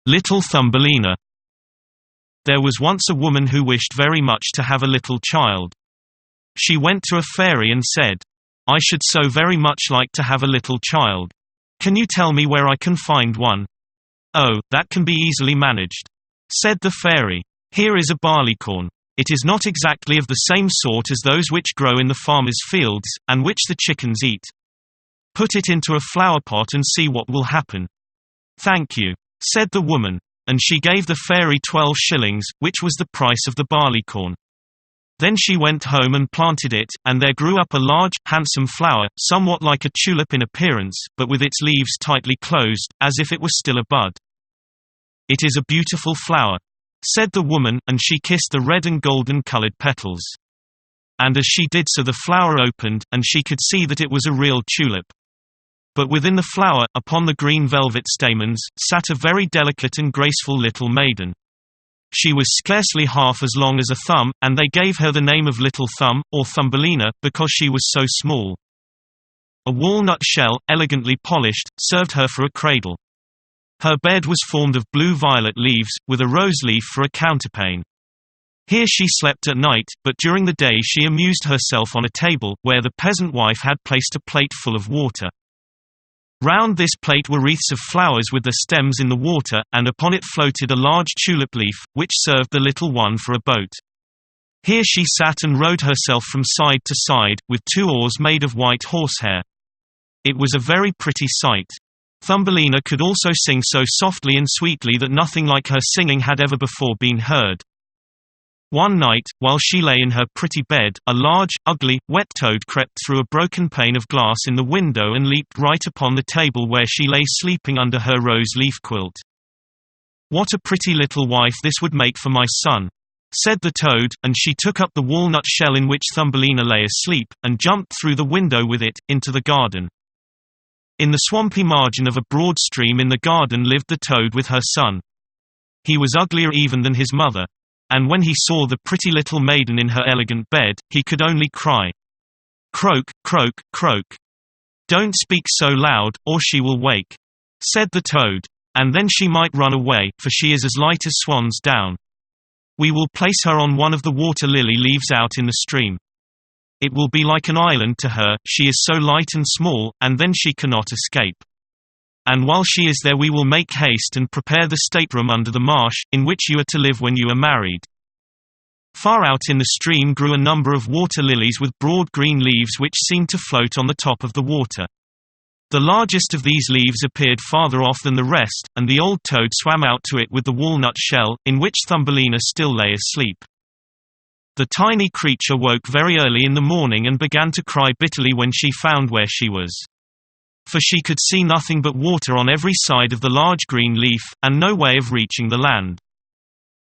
Little Thumbelina. There was once a woman who wished very much to have a little child. She went to a fairy and said, "I should so very much like to have a little child. Can you tell me where I can find one?" "Oh, that can be easily managed," said the fairy. "Here is a barleycorn. It is not exactly of the same sort as those which grow in the farmer's fields, and which the chickens eat. Put it into a flower pot and see what will happen." "Thank you," said the woman, and she gave the fairy 12 shillings, which was the price of the barleycorn. Then she went home and planted it, and there grew up a large, handsome flower, somewhat like a tulip in appearance, but with its leaves tightly closed, as if it were still a bud. "It is a beautiful flower," said the woman, and she kissed the red and golden-colored petals. And as she did so the flower opened, and she could see that it was a real tulip. But within the flower, upon the green velvet stamens, sat a very delicate and graceful little maiden. She was scarcely half as long as a thumb, and they gave her the name of Little Thumb, or Thumbelina, because she was so small. A walnut shell, elegantly polished, served her for a cradle. Her bed was formed of blue-violet leaves, with a rose leaf for a counterpane. Here she slept at night, but during the day she amused herself on a table, where the peasant wife had placed a plate full of water. Round this plate were wreaths of flowers with their stems in the water, and upon it floated a large tulip leaf, which served the little one for a boat. Here she sat and rowed herself from side to side, with 2 oars made of white horsehair. It was a very pretty sight. Thumbelina could also sing so softly and sweetly that nothing like her singing had ever before been heard. One night, while she lay in her pretty bed, a large, ugly, wet toad crept through a broken pane of glass in the window and leaped right upon the table where she lay sleeping under her rose-leaf quilt. "What a pretty little wife this would make for my son," said the toad, and she took up the walnut shell in which Thumbelina lay asleep, and jumped through the window with it, into the garden. In the swampy margin of a broad stream in the garden lived the toad with her son. He was uglier even than his mother. And when he saw the pretty little maiden in her elegant bed, he could only cry, "Croak, croak, croak. Don't speak so loud, or she will wake," said the toad. "And then she might run away, for she is as light as swan's down. We will place her on one of the water lily leaves out in the stream. It will be like an island to her, she is so light and small, and then she cannot escape. And while she is there we will make haste and prepare the stateroom under the marsh, in which you are to live when you are married." Far out in the stream grew a number of water lilies with broad green leaves which seemed to float on the top of the water. The largest of these leaves appeared farther off than the rest, and the old toad swam out to it with the walnut shell, in which Thumbelina still lay asleep. The tiny creature woke very early in the morning and began to cry bitterly when she found where she was. For she could see nothing but water on every side of the large green leaf, and no way of reaching the land.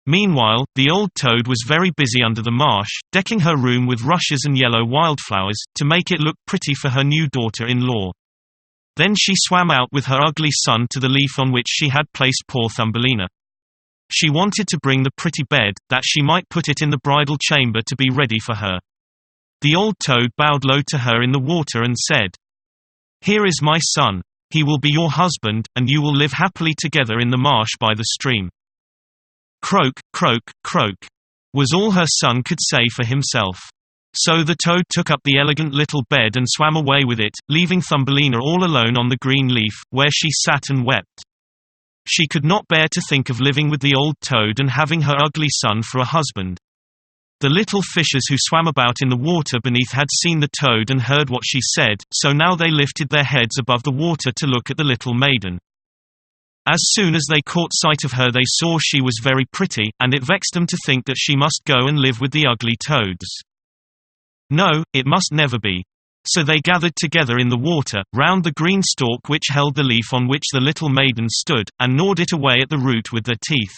Meanwhile, the old toad was very busy under the marsh, decking her room with rushes and yellow wildflowers, to make it look pretty for her new daughter-in-law. Then she swam out with her ugly son to the leaf on which she had placed poor Thumbelina. She wanted to bring the pretty bed, that she might put it in the bridal chamber to be ready for her. The old toad bowed low to her in the water and said, "Here is my son. He will be your husband, and you will live happily together in the marsh by the stream." "Croak, croak, croak," was all her son could say for himself. So the toad took up the elegant little bed and swam away with it, leaving Thumbelina all alone on the green leaf, where she sat and wept. She could not bear to think of living with the old toad and having her ugly son for a husband. The little fishes who swam about in the water beneath had seen the toad and heard what she said, so now they lifted their heads above the water to look at the little maiden. As soon as they caught sight of her they saw she was very pretty, and it vexed them to think that she must go and live with the ugly toads. No, it must never be. So they gathered together in the water, round the green stalk which held the leaf on which the little maiden stood, and gnawed it away at the root with their teeth.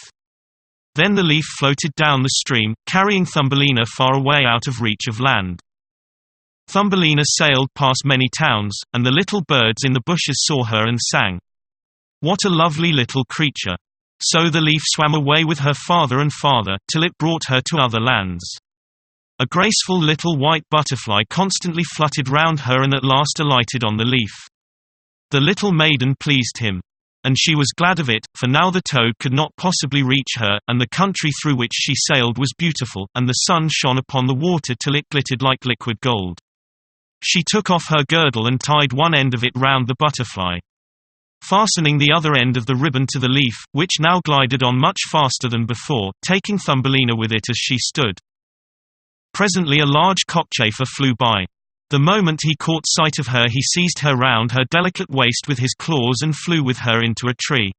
Then the leaf floated down the stream, carrying Thumbelina far away out of reach of land. Thumbelina sailed past many towns, and the little birds in the bushes saw her and sang, "What a lovely little creature." So the leaf swam away with her farther and farther, till it brought her to other lands. A graceful little white butterfly constantly fluttered round her and at last alighted on the leaf. The little maiden pleased him. And she was glad of it, for now the toad could not possibly reach her, and the country through which she sailed was beautiful, and the sun shone upon the water till it glittered like liquid gold. She took off her girdle and tied one end of it round the butterfly, fastening the other end of the ribbon to the leaf, which now glided on much faster than before, taking Thumbelina with it as she stood. Presently a large cockchafer flew by. The moment he caught sight of her he seized her round her delicate waist with his claws and flew with her into a tree.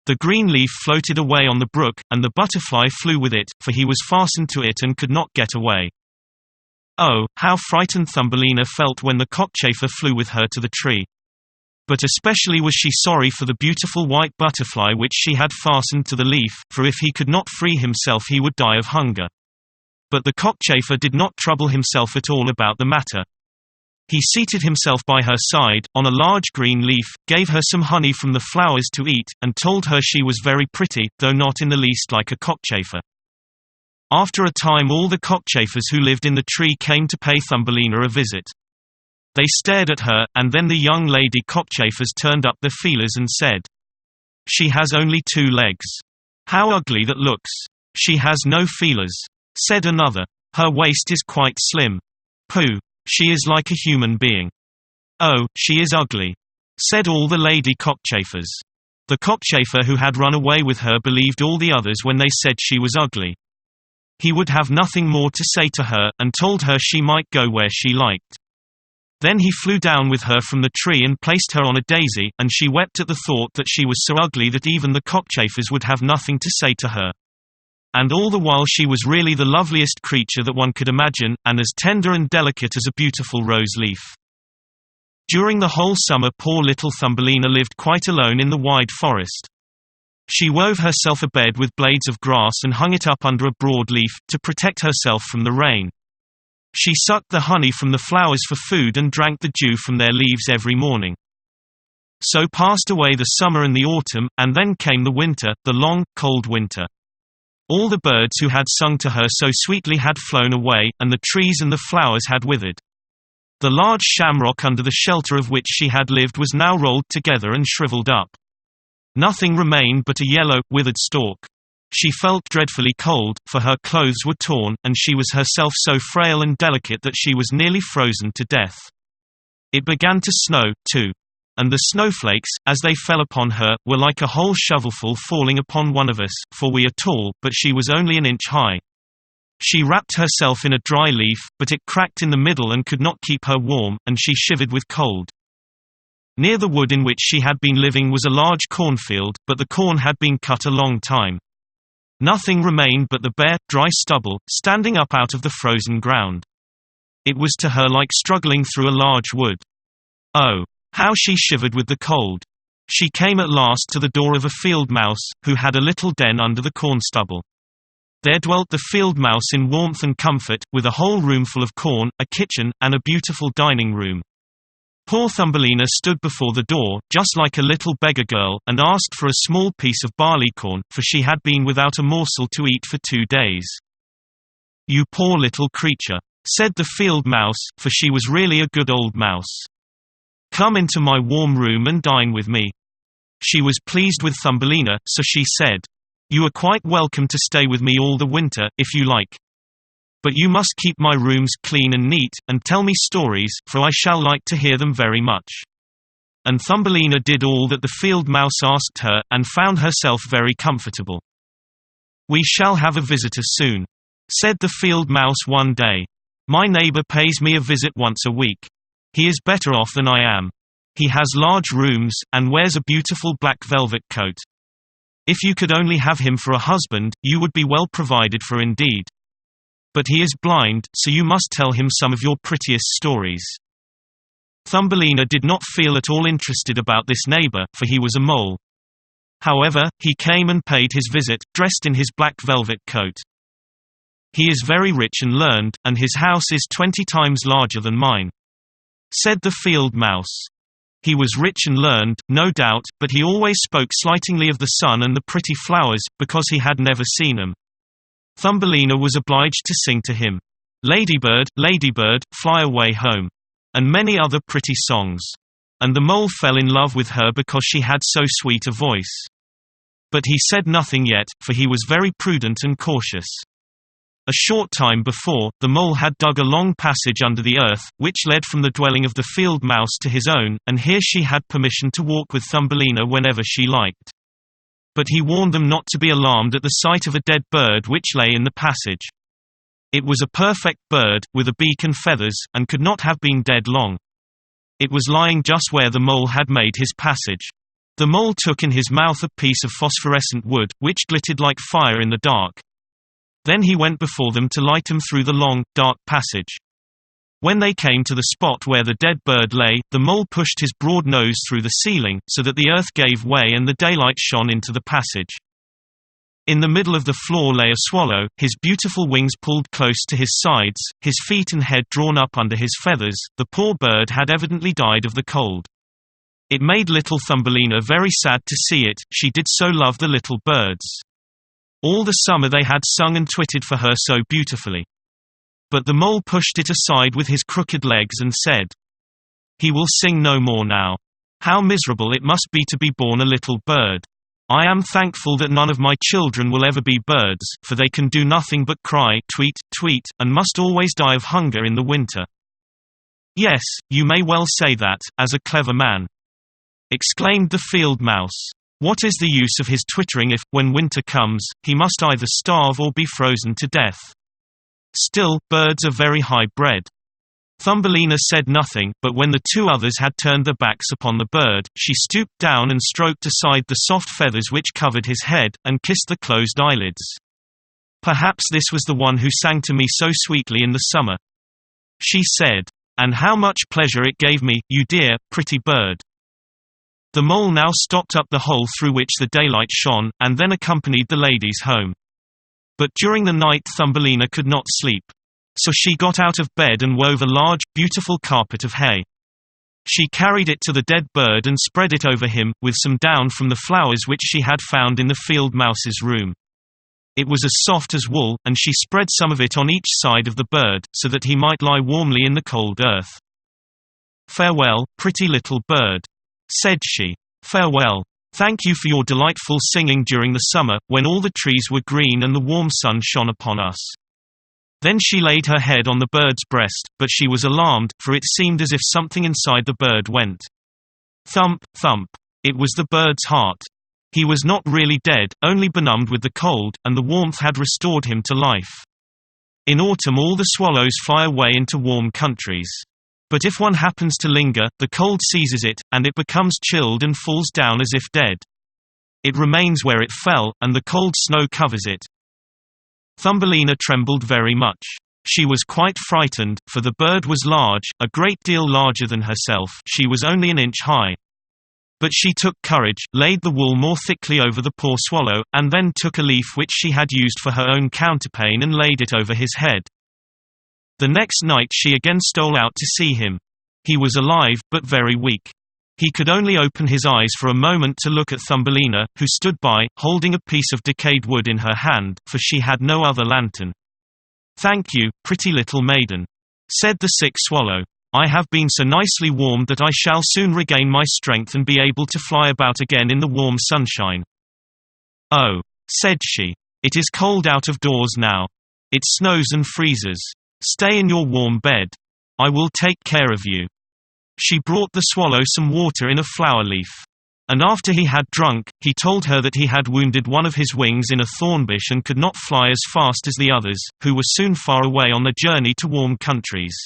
The green leaf floated away on the brook, and the butterfly flew with it, for he was fastened to it and could not get away. Oh, how frightened Thumbelina felt when the cockchafer flew with her to the tree. But especially was she sorry for the beautiful white butterfly which she had fastened to the leaf, for if he could not free himself he would die of hunger. But the cockchafer did not trouble himself at all about the matter. He seated himself by her side, on a large green leaf, gave her some honey from the flowers to eat, and told her she was very pretty, though not in the least like a cockchafer. After a time all the cockchafers who lived in the tree came to pay Thumbelina a visit. They stared at her, and then the young lady cockchafers turned up their feelers and said, "She has only 2 legs. How ugly that looks. She has no feelers," said another. "Her waist is quite slim. Pooh. She is like a human being." "Oh, she is ugly," said all the lady cockchafers. The cockchafer who had run away with her believed all the others when they said she was ugly. He would have nothing more to say to her, and told her she might go where she liked. Then he flew down with her from the tree and placed her on a daisy, and she wept at the thought that she was so ugly that even the cockchafers would have nothing to say to her. And all the while she was really the loveliest creature that one could imagine, and as tender and delicate as a beautiful rose leaf. During the whole summer poor little Thumbelina lived quite alone in the wide forest. She wove herself a bed with blades of grass and hung it up under a broad leaf, to protect herself from the rain. She sucked the honey from the flowers for food and drank the dew from their leaves every morning. So passed away the summer and the autumn, and then came the winter, the long, cold winter. All the birds who had sung to her so sweetly had flown away, and the trees and the flowers had withered. The large shamrock under the shelter of which she had lived was now rolled together and shriveled up. Nothing remained but a yellow, withered stalk. She felt dreadfully cold, for her clothes were torn, and she was herself so frail and delicate that she was nearly frozen to death. It began to snow, too. And the snowflakes, as they fell upon her, were like a whole shovelful falling upon one of us, for we are tall, but she was only an inch high. She wrapped herself in a dry leaf, but it cracked in the middle and could not keep her warm, and she shivered with cold. Near the wood in which she had been living was a large cornfield, but the corn had been cut a long time. Nothing remained but the bare, dry stubble, standing up out of the frozen ground. It was to her like struggling through a large wood. Oh, how she shivered with the cold! She came at last to the door of a field mouse, who had a little den under the corn stubble. There dwelt the field mouse in warmth and comfort, with a whole roomful of corn, a kitchen, and a beautiful dining room. Poor Thumbelina stood before the door, just like a little beggar girl, and asked for a small piece of barleycorn, for she had been without a morsel to eat for 2 days. "You poor little creature," said the field mouse, for she was really a good old mouse. "Come into my warm room and dine with me." She was pleased with Thumbelina, so she said, "You are quite welcome to stay with me all the winter, if you like. But you must keep my rooms clean and neat, and tell me stories, for I shall like to hear them very much." And Thumbelina did all that the field mouse asked her, and found herself very comfortable. "We shall have a visitor soon," said the field mouse one day. "My neighbor pays me a visit once a week. He is better off than I am. He has large rooms, and wears a beautiful black velvet coat. If you could only have him for a husband, you would be well provided for indeed. But he is blind, so you must tell him some of your prettiest stories." Thumbelina did not feel at all interested about this neighbor, for he was a mole. However, he came and paid his visit, dressed in his black velvet coat. "He is very rich and learned, and his house is 20 times larger than mine," said the field mouse. He was rich and learned, no doubt, but he always spoke slightingly of the sun and the pretty flowers, because he had never seen them. Thumbelina was obliged to sing to him, "Ladybird, ladybird, fly away home," and many other pretty songs. and the mole fell in love with her because she had so sweet a voice. But he said nothing yet, for he was very prudent and cautious. A short time before, the mole had dug a long passage under the earth, which led from the dwelling of the field mouse to his own, and here she had permission to walk with Thumbelina whenever she liked. But he warned them not to be alarmed at the sight of a dead bird which lay in the passage. It was a perfect bird, with a beak and feathers, and could not have been dead long. It was lying just where the mole had made his passage. The mole took in his mouth a piece of phosphorescent wood, which glittered like fire in the dark. Then he went before them to light them through the long, dark passage. When they came to the spot where the dead bird lay, the mole pushed his broad nose through the ceiling, so that the earth gave way and the daylight shone into the passage. In the middle of the floor lay a swallow, his beautiful wings pulled close to his sides, his feet and head drawn up under his feathers. The poor bird had evidently died of the cold. It made little Thumbelina very sad to see it, she did so love the little birds. All the summer they had sung and twittered for her so beautifully. But the mole pushed it aside with his crooked legs and said, "He will sing no more now. How miserable it must be to be born a little bird. I am thankful that none of my children will ever be birds, for they can do nothing but cry, tweet, tweet, and must always die of hunger in the winter." "Yes, you may well say that, as a clever man," exclaimed the field mouse. "What is the use of his twittering if, when winter comes, he must either starve or be frozen to death? Still, birds are very high-bred." Thumbelina said nothing, but when the two others had turned their backs upon the bird, she stooped down and stroked aside the soft feathers which covered his head, and kissed the closed eyelids. "Perhaps this was the one who sang to me so sweetly in the summer," she said. "And how much pleasure it gave me, you dear, pretty bird." The mole now stopped up the hole through which the daylight shone, and then accompanied the ladies home. But during the night Thumbelina could not sleep. So she got out of bed and wove a large, beautiful carpet of hay. She carried it to the dead bird and spread it over him, with some down from the flowers which she had found in the field mouse's room. It was as soft as wool, and she spread some of it on each side of the bird, so that he might lie warmly in the cold earth. "Farewell, pretty little bird," said she. "Farewell. Thank you for your delightful singing during the summer, when all the trees were green and the warm sun shone upon us." Then she laid her head on the bird's breast, but she was alarmed, for it seemed as if something inside the bird went thump, thump. It was the bird's heart. He was not really dead, only benumbed with the cold, and the warmth had restored him to life. In autumn all the swallows fly away into warm countries. But if one happens to linger, the cold seizes it, and it becomes chilled and falls down as if dead. It remains where it fell, and the cold snow covers it. Thumbelina trembled very much. She was quite frightened, for the bird was large, a great deal larger than herself. She was only an inch high. But she took courage, laid the wool more thickly over the poor swallow, and then took a leaf which she had used for her own counterpane and laid it over his head. The next night she again stole out to see him. He was alive, but very weak. He could only open his eyes for a moment to look at Thumbelina, who stood by, holding a piece of decayed wood in her hand, for she had no other lantern. "Thank you, pretty little maiden," said the sick swallow. "I have been so nicely warmed that I shall soon regain my strength and be able to fly about again in the warm sunshine." "Oh," said she, "it is cold out of doors now. It snows and freezes. Stay in your warm bed. I will take care of you." She brought the swallow some water in a flower leaf. And after he had drunk, he told her that he had wounded one of his wings in a thornbush and could not fly as fast as the others, who were soon far away on their journey to warm countries.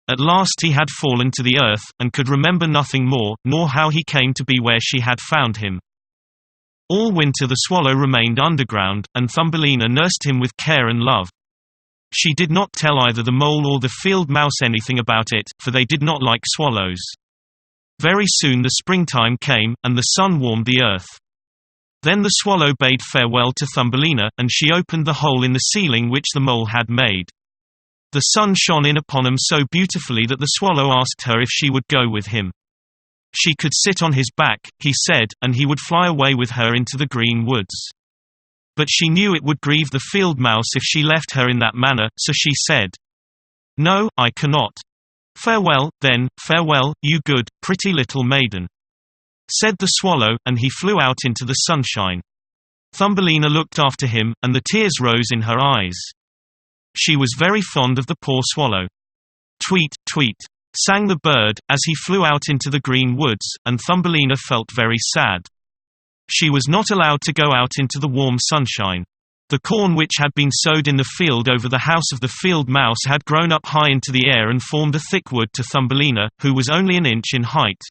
At last he had fallen to the earth, and could remember nothing more, nor how he came to be where she had found him. All winter the swallow remained underground, and Thumbelina nursed him with care and love. She did not tell either the mole or the field mouse anything about it, for they did not like swallows. Very soon the springtime came, and the sun warmed the earth. Then the swallow bade farewell to Thumbelina, and she opened the hole in the ceiling which the mole had made. The sun shone in upon him so beautifully that the swallow asked her if she would go with him. She could sit on his back, he said, and he would fly away with her into the green woods. But she knew it would grieve the field mouse if she left her in that manner, so she said, "No, I cannot." "Farewell, then, farewell, you good, pretty little maiden," said the swallow, and he flew out into the sunshine. Thumbelina looked after him, and the tears rose in her eyes. She was very fond of the poor swallow. "Tweet, tweet," sang the bird, as he flew out into the green woods, and Thumbelina felt very sad. She was not allowed to go out into the warm sunshine. The corn which had been sowed in the field over the house of the field mouse had grown up high into the air and formed a thick wood to Thumbelina, who was only an inch in height.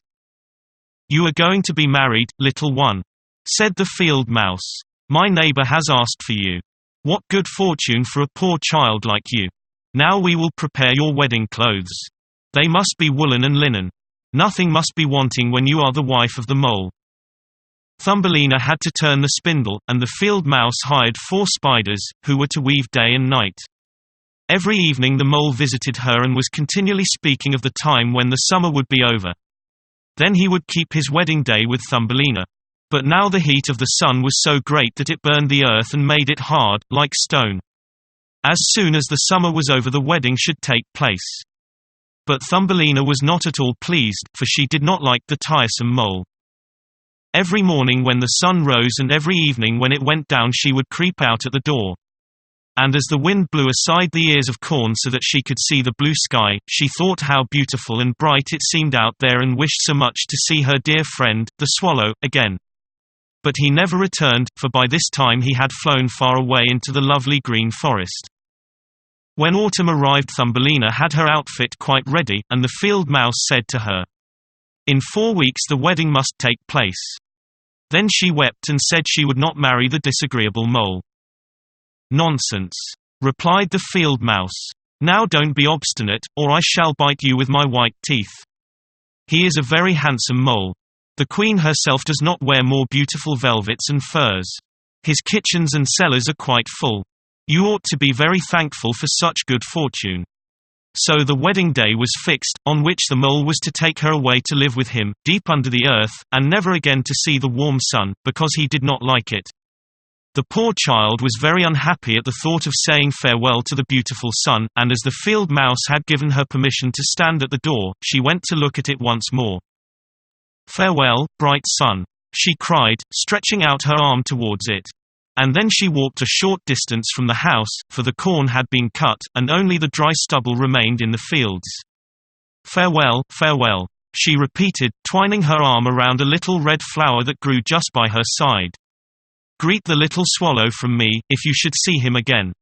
"You are going to be married, little one," said the field mouse. "My neighbor has asked for you. What good fortune for a poor child like you. Now we will prepare your wedding clothes. They must be woolen and linen. Nothing must be wanting when you are the wife of the mole." Thumbelina had to turn the spindle, and the field mouse hired 4 spiders, who were to weave day and night. Every evening the mole visited her and was continually speaking of the time when the summer would be over. Then he would keep his wedding day with Thumbelina. But now the heat of the sun was so great that it burned the earth and made it hard, like stone. As soon as the summer was over, the wedding should take place. But Thumbelina was not at all pleased, for she did not like the tiresome mole. Every morning when the sun rose and every evening when it went down, she would creep out at the door. And as the wind blew aside the ears of corn so that she could see the blue sky, she thought how beautiful and bright it seemed out there, and wished so much to see her dear friend, the swallow, again. But he never returned, for by this time he had flown far away into the lovely green forest. When autumn arrived, Thumbelina had her outfit quite ready, and the field mouse said to her, "In 4 weeks the wedding must take place." Then she wept and said she would not marry the disagreeable mole. "Nonsense," replied the field mouse. "Now don't be obstinate, or I shall bite you with my white teeth. He is a very handsome mole. The queen herself does not wear more beautiful velvets and furs. His kitchens and cellars are quite full. You ought to be very thankful for such good fortune." So the wedding day was fixed, on which the mole was to take her away to live with him, deep under the earth, and never again to see the warm sun, because he did not like it. The poor child was very unhappy at the thought of saying farewell to the beautiful sun, and as the field mouse had given her permission to stand at the door, she went to look at it once more. "Farewell, bright sun," she cried, stretching out her arm towards it. And then she walked a short distance from the house, for the corn had been cut, and only the dry stubble remained in the fields. "Farewell, farewell," she repeated, twining her arm around a little red flower that grew just by her side. "Greet the little swallow from me, if you should see him again."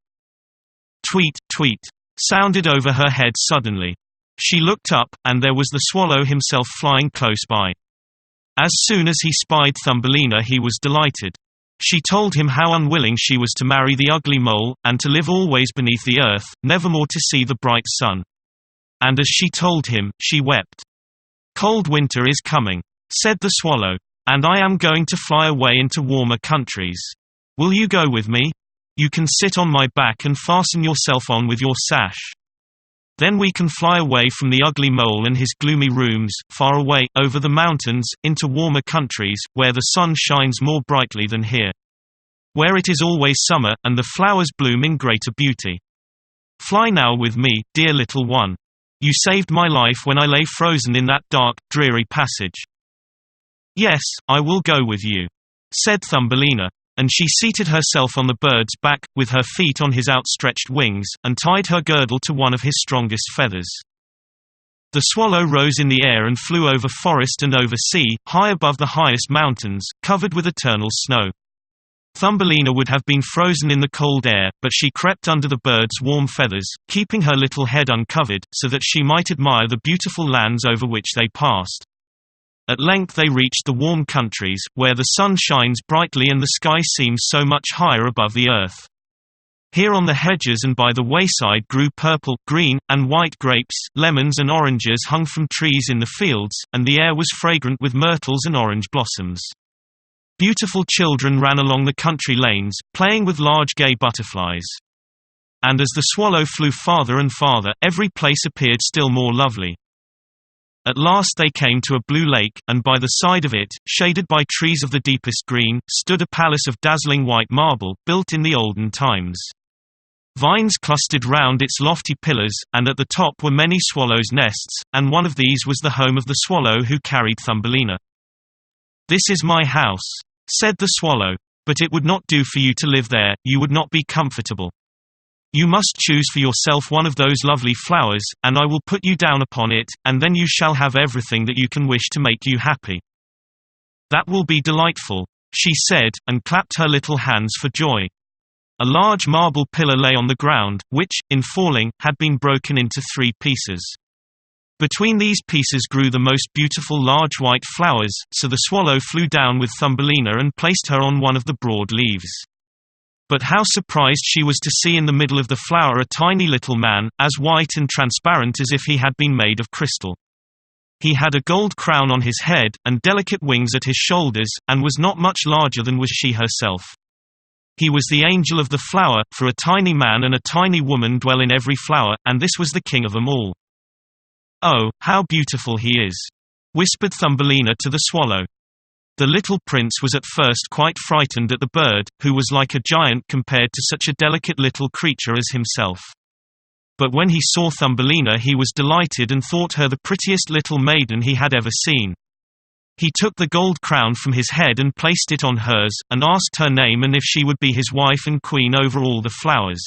"Tweet, tweet," sounded over her head suddenly. She looked up, and there was the swallow himself flying close by. As soon as he spied Thumbelina, he was delighted. She told him how unwilling she was to marry the ugly mole, and to live always beneath the earth, never more to see the bright sun. And as she told him, she wept. "Cold winter is coming," said the swallow, "and I am going to fly away into warmer countries. Will you go with me? You can sit on my back and fasten yourself on with your sash. Then we can fly away from the ugly mole and his gloomy rooms, far away, over the mountains, into warmer countries, where the sun shines more brightly than here. Where it is always summer, and the flowers bloom in greater beauty. Fly now with me, dear little one. You saved my life when I lay frozen in that dark, dreary passage." "Yes, I will go with you," said Thumbelina. And she seated herself on the bird's back, with her feet on his outstretched wings, and tied her girdle to one of his strongest feathers. The swallow rose in the air and flew over forest and over sea, high above the highest mountains, covered with eternal snow. Thumbelina would have been frozen in the cold air, but she crept under the bird's warm feathers, keeping her little head uncovered, so that she might admire the beautiful lands over which they passed. At length they reached the warm countries, where the sun shines brightly and the sky seems so much higher above the earth. Here on the hedges and by the wayside grew purple, green, and white grapes, lemons and oranges hung from trees in the fields, and the air was fragrant with myrtles and orange blossoms. Beautiful children ran along the country lanes, playing with large gay butterflies. And as the swallow flew farther and farther, every place appeared still more lovely. At last they came to a blue lake, and by the side of it, shaded by trees of the deepest green, stood a palace of dazzling white marble, built in the olden times. Vines clustered round its lofty pillars, and at the top were many swallows' nests, and one of these was the home of the swallow who carried Thumbelina. "This is my house," said the swallow. "But it would not do for you to live there, you would not be comfortable. You must choose for yourself one of those lovely flowers, and I will put you down upon it, and then you shall have everything that you can wish to make you happy." "That will be delightful," she said, and clapped her little hands for joy. A large marble pillar lay on the ground, which, in falling, had been broken into 3 pieces. Between these pieces grew the most beautiful large white flowers, so the swallow flew down with Thumbelina and placed her on one of the broad leaves. But how surprised she was to see in the middle of the flower a tiny little man, as white and transparent as if he had been made of crystal. He had a gold crown on his head, and delicate wings at his shoulders, and was not much larger than was she herself. He was the angel of the flower, for a tiny man and a tiny woman dwell in every flower, and this was the king of them all. "Oh, how beautiful he is!" whispered Thumbelina to the swallow. The little prince was at first quite frightened at the bird, who was like a giant compared to such a delicate little creature as himself. But when he saw Thumbelina he was delighted and thought her the prettiest little maiden he had ever seen. He took the gold crown from his head and placed it on hers, and asked her name and if she would be his wife and queen over all the flowers.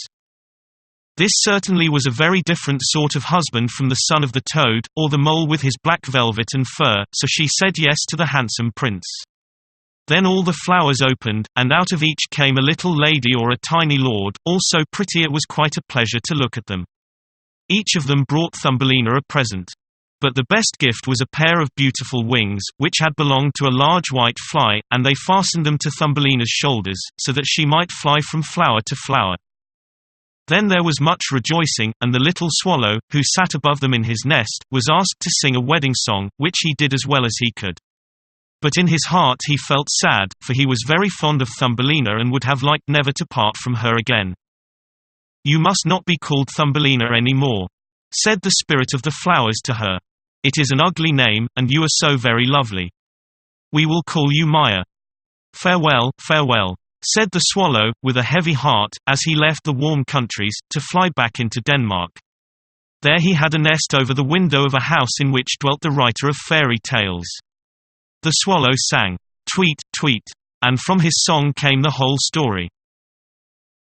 This certainly was a very different sort of husband from the son of the toad, or the mole with his black velvet and fur, so she said yes to the handsome prince. Then all the flowers opened, and out of each came a little lady or a tiny lord, all so pretty it was quite a pleasure to look at them. Each of them brought Thumbelina a present. But the best gift was a pair of beautiful wings, which had belonged to a large white fly, and they fastened them to Thumbelina's shoulders, so that she might fly from flower to flower. Then there was much rejoicing, and the little swallow, who sat above them in his nest, was asked to sing a wedding song, which he did as well as he could. But in his heart he felt sad, for he was very fond of Thumbelina and would have liked never to part from her again. "You must not be called Thumbelina any more," said the spirit of the flowers to her. "It is an ugly name, and you are so very lovely. We will call you Maya. Farewell, farewell," said the swallow, with a heavy heart, as he left the warm countries, to fly back into Denmark. There he had a nest over the window of a house in which dwelt the writer of fairy tales. The swallow sang, "Tweet, tweet," and from his song came the whole story.